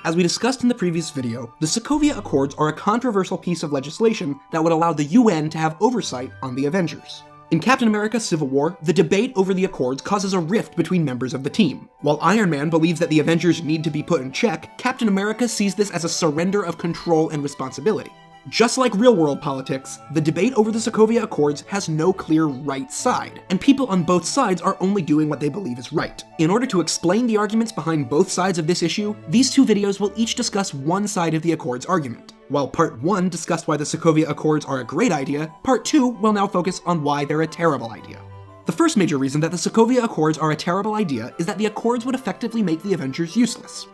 As we discussed in the previous video, the Sokovia Accords are a controversial piece of legislation that would allow the UN to have oversight on the Avengers. In Captain America: Civil War, the debate over the Accords causes a rift between members of the team. While Iron Man believes that the Avengers need to be put in check, Captain America sees this as a surrender of control and responsibility. Just like real-world politics, the debate over the Sokovia Accords has no clear right side, and people on both sides are only doing what they believe is right. In order to explain the arguments behind both sides of this issue, these two videos will each discuss one side of the Accords argument. While Part 1 discussed why the Sokovia Accords are a great idea, Part 2 will now focus on why they're a terrible idea. The first major reason that the Sokovia Accords are a terrible idea is that the Accords would effectively make the Avengers useless.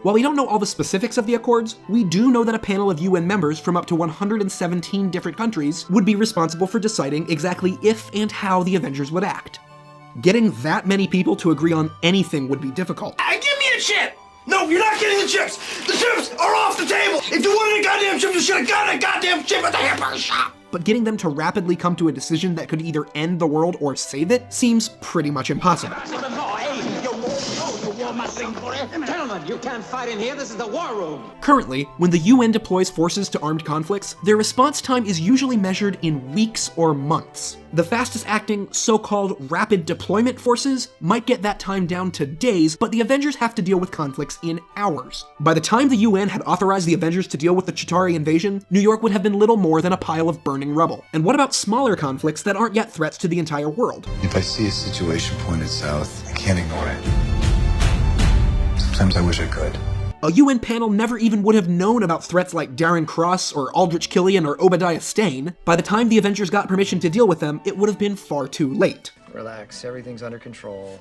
While we don't know all the specifics of the Accords, we do know that a panel of UN members from up to 117 different countries would be responsible for deciding exactly if and how the Avengers would act. Getting that many people to agree on anything would be difficult. Give me a chip! No, you're not getting the chips! The chips are off the table! If you wanted a goddamn chip, you should have gotten a goddamn chip at the hamburger shop! But getting them to rapidly come to a decision that could either end the world or save it seems pretty much impossible. Gentlemen, you can't fight in here. This is the war room. Currently, when the UN deploys forces to armed conflicts, their response time is usually measured in weeks or months. The fastest acting, so-called rapid deployment forces might get that time down to days, but the Avengers have to deal with conflicts in hours. By the time the UN had authorized the Avengers to deal with the Chitauri invasion, New York would have been little more than a pile of burning rubble. And what about smaller conflicts that aren't yet threats to the entire world? If I see a situation pointed south, I can't ignore it. Sometimes I wish I could. A UN panel never even would have known about threats like Darren Cross or Aldrich Killian or Obadiah Stane. By the time the Avengers got permission to deal with them, it would have been far too late. Relax, everything's under control.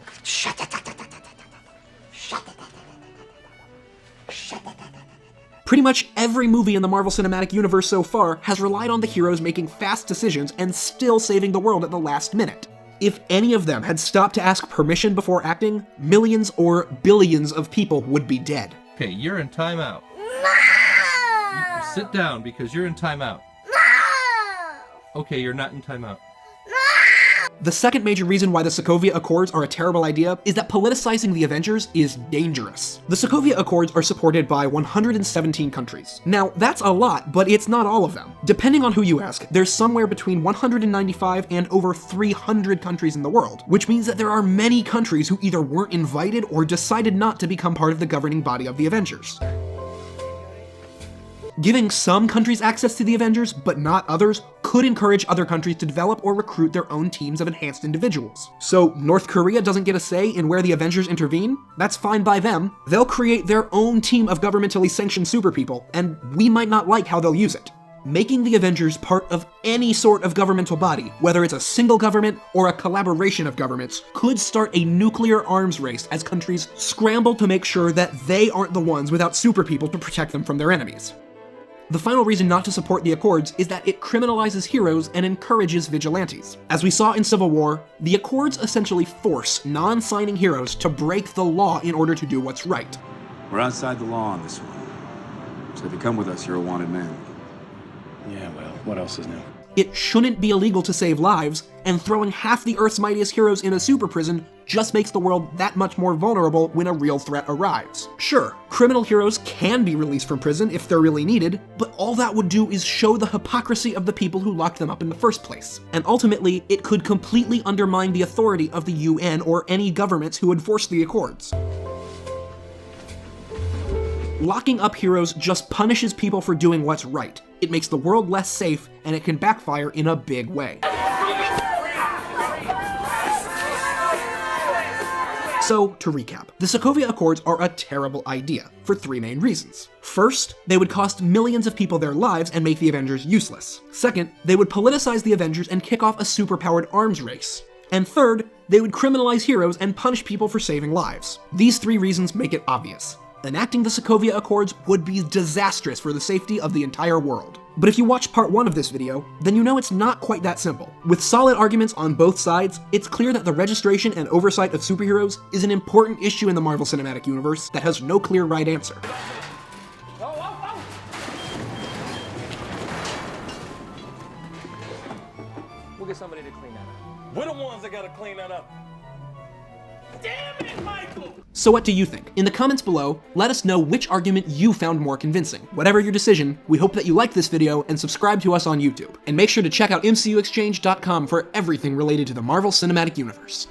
Pretty much every movie in the Marvel Cinematic Universe so far has relied on the heroes making fast decisions and still saving the world at the last minute. If any of them had stopped to ask permission before acting, millions or billions of people would be dead. Okay, you're in timeout. No! Sit down because you're in timeout. No! Okay, you're not in timeout. The second major reason why the Sokovia Accords are a terrible idea is that politicizing the Avengers is dangerous. The Sokovia Accords are supported by 117 countries. Now, that's a lot, but it's not all of them. Depending on who you ask, there's somewhere between 195 and over 300 countries in the world, which means that there are many countries who either weren't invited or decided not to become part of the governing body of the Avengers. Giving some countries access to the Avengers, but not others, could encourage other countries to develop or recruit their own teams of enhanced individuals. So North Korea doesn't get a say in where the Avengers intervene? That's fine by them. They'll create their own team of governmentally sanctioned super people, and we might not like how they'll use it. Making the Avengers part of any sort of governmental body, whether it's a single government or a collaboration of governments, could start a nuclear arms race as countries scramble to make sure that they aren't the ones without super people to protect them from their enemies. The final reason not to support the Accords is that it criminalizes heroes and encourages vigilantes. As we saw in Civil War, the Accords essentially force non-signing heroes to break the law in order to do what's right. We're outside the law on this one. So if you come with us, you're a wanted man. Yeah, well, what else is new? It shouldn't be illegal to save lives, and throwing half the Earth's mightiest heroes in a super prison just makes the world that much more vulnerable when a real threat arrives. Sure, criminal heroes can be released from prison if they're really needed, but all that would do is show the hypocrisy of the people who locked them up in the first place. And ultimately, it could completely undermine the authority of the UN or any governments who enforce the Accords. Locking up heroes just punishes people for doing what's right. It makes the world less safe, and it can backfire in a big way. So, to recap, the Sokovia Accords are a terrible idea, for three main reasons. First, they would cost millions of people their lives and make the Avengers useless. Second, they would politicize the Avengers and kick off a superpowered arms race. And third, they would criminalize heroes and punish people for saving lives. These three reasons make it obvious. Enacting the Sokovia Accords would be disastrous for the safety of the entire world. But if you watch part 1 of this video, then you know it's not quite that simple. With solid arguments on both sides, it's clear that the registration and oversight of superheroes is an important issue in the Marvel Cinematic Universe that has no clear right answer. We'll get somebody to clean that up. We're the ones that gotta clean that up. Damn it, Mike! So what do you think? In the comments below, let us know which argument you found more convincing. Whatever your decision, we hope that you liked this video and subscribe to us on YouTube. And make sure to check out MCUExchange.com for everything related to the Marvel Cinematic Universe.